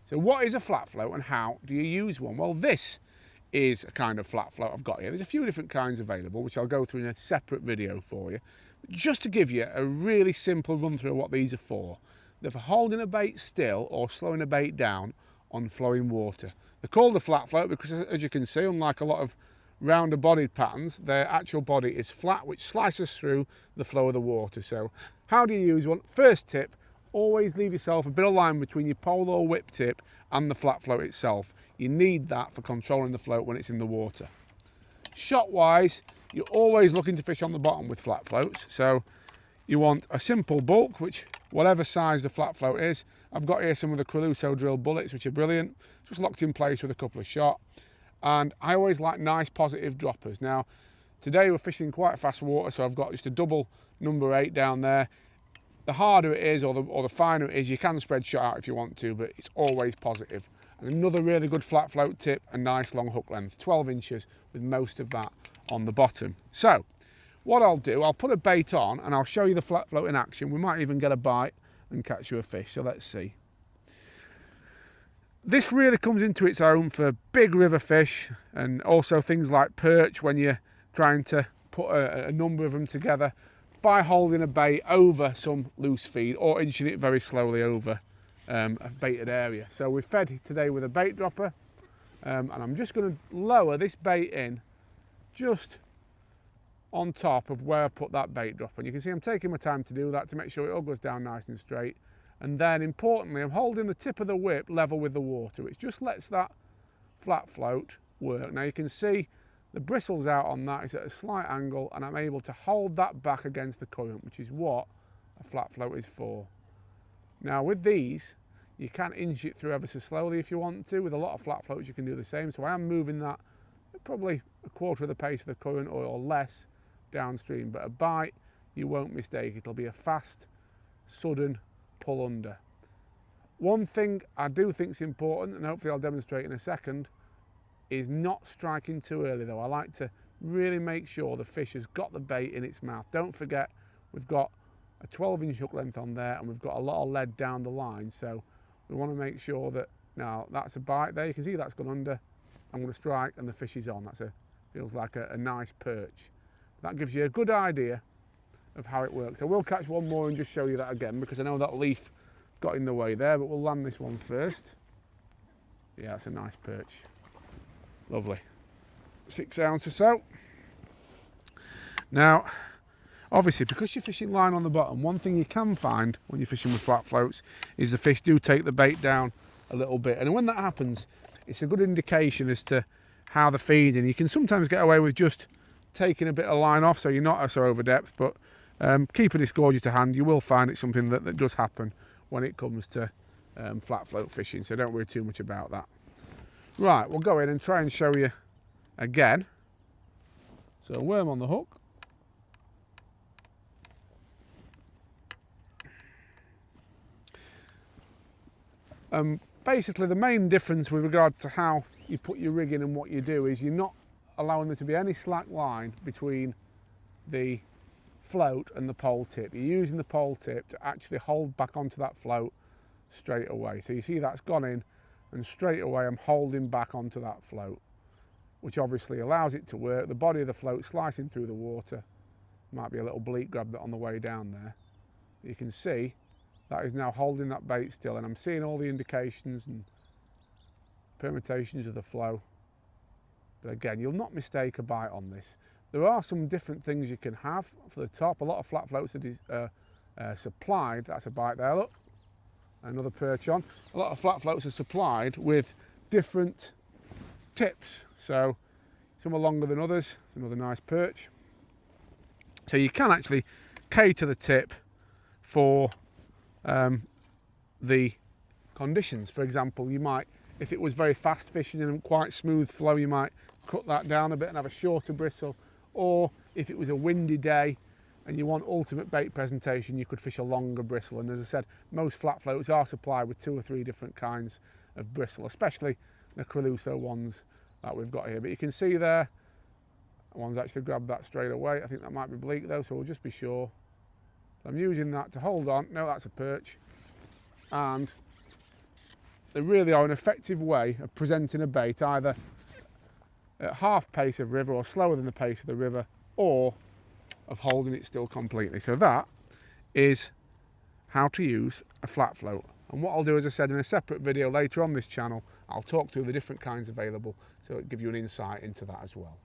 So what is a flat float and how do you use one? Well, this is a kind of flat float I've got here. There's a few different kinds available, which I'll go through in a separate video for you. But just to give you a really simple run through of what these are for. They're for holding a bait still or slowing a bait down on flowing water. They're called a flat float because, as you can see, unlike a lot of rounder bodied patterns, their actual body is flat, which slices through the flow of the water. So how do you use one? First tip, always leave yourself a bit of line between your pole or whip tip and the flat float itself. You need that for controlling the float when it's in the water. Shot wise, you're always looking to fish on the bottom with flat floats. So you want a simple bulk, which whatever size the flat float is. I've got here some of the Creluso drill bullets, which are brilliant, just locked in place with a couple of shot. And I always like nice positive droppers. Now, today we're fishing quite fast water, so I've got just a double number 8 down there. The harder it is, or the finer it is, you can spread shot out if you want to, but it's always positive. And another really good flat float tip, a nice long hook length, 12 inches, with most of that on the bottom. So, what I'll do, I'll put a bait on and I'll show you the flat float in action. We might even get a bite and catch you a fish, so let's see. This really comes into its own for big river fish and also things like perch when you're trying to put a number of them together by holding a bait over some loose feed or inching it very slowly over a baited area. So we've fed today with a bait dropper and I'm just going to lower this bait in just on top of where I've put that bait dropper. And you can see I'm taking my time to do that to make sure it all goes down nice and straight. And then importantly, I'm holding the tip of the whip level with the water, which just lets that flat float work. Now you can see the bristles out on that, it's at a slight angle, and I'm able to hold that back against the current, which is what a flat float is for. Now with these, you can inch it through ever so slowly if you want to. With a lot of flat floats you can do the same, so I am moving that at probably a quarter of the pace of the current or less downstream, but a bite you won't mistake. It'll be a fast, sudden pull under. One thing I do think is important, and hopefully I'll demonstrate in a second, is not striking too early though. I like to really make sure the fish has got the bait in its mouth. Don't forget we've got a 12-inch hook length on there and we've got a lot of lead down the line, so we want to make sure that, now that's a bite there, you can see that's gone under. I'm going to strike and the fish is on. That's feels like a nice perch. That gives you a good idea of how it works. I will catch one more and just show you that again because I know that leaf got in the way there, but we'll land this one first. Yeah, it's a nice perch. Lovely. 6 ounce or so. Now, obviously, because you're fishing line on the bottom, one thing you can find when you're fishing with flat floats is the fish do take the bait down a little bit. And when that happens, it's a good indication as to how they're feeding. You can sometimes get away with just taking a bit of line off so you're not so over depth, but keep a disgorger to hand. You will find it's something that does happen when it comes to flat float fishing, so don't worry too much about that. Right, we'll go in and try and show you again. So worm on the hook. Basically the main difference with regard to how you put your rig in and what you do is you're not allowing there to be any slack line between the float and the pole tip. You're using the pole tip to actually hold back onto that float straight away. So you see that's gone in and straight away I'm holding back onto that float, which obviously allows it to work. The body of the float slicing through the water. Might be a little bleak grab that on the way down there. You can see that is now holding that bait still, and I'm seeing all the indications and permutations of the flow. But again, you'll not mistake a bite on this. There are some different things you can have for the top. A lot of flat floats are supplied. That's a bite there, look. Another perch on. A lot of flat floats are supplied with different tips. So some are longer than others. It's another nice perch. So you can actually cater the tip for the conditions. For example, you might, if it was very fast fishing and quite smooth flow, you might cut that down a bit and have a shorter bristle. Or if it was a windy day and you want ultimate bait presentation, you could fish a longer bristle. And as I said, most flat floats are supplied with 2 or 3 different kinds of bristle, especially the Creluso ones that we've got here. But you can see there, one's actually grabbed that straight away. I think that might be bleak though, so we'll just be sure. I'm using that to hold on. No, that's a perch. And they really are an effective way of presenting a bait either at half pace of river or slower than the pace of the river, or of holding it still completely. So that is how to use a flat float. And what I'll do, as I said, in a separate video later on this channel, I'll talk through the different kinds available, so it'll give you an insight into that as well.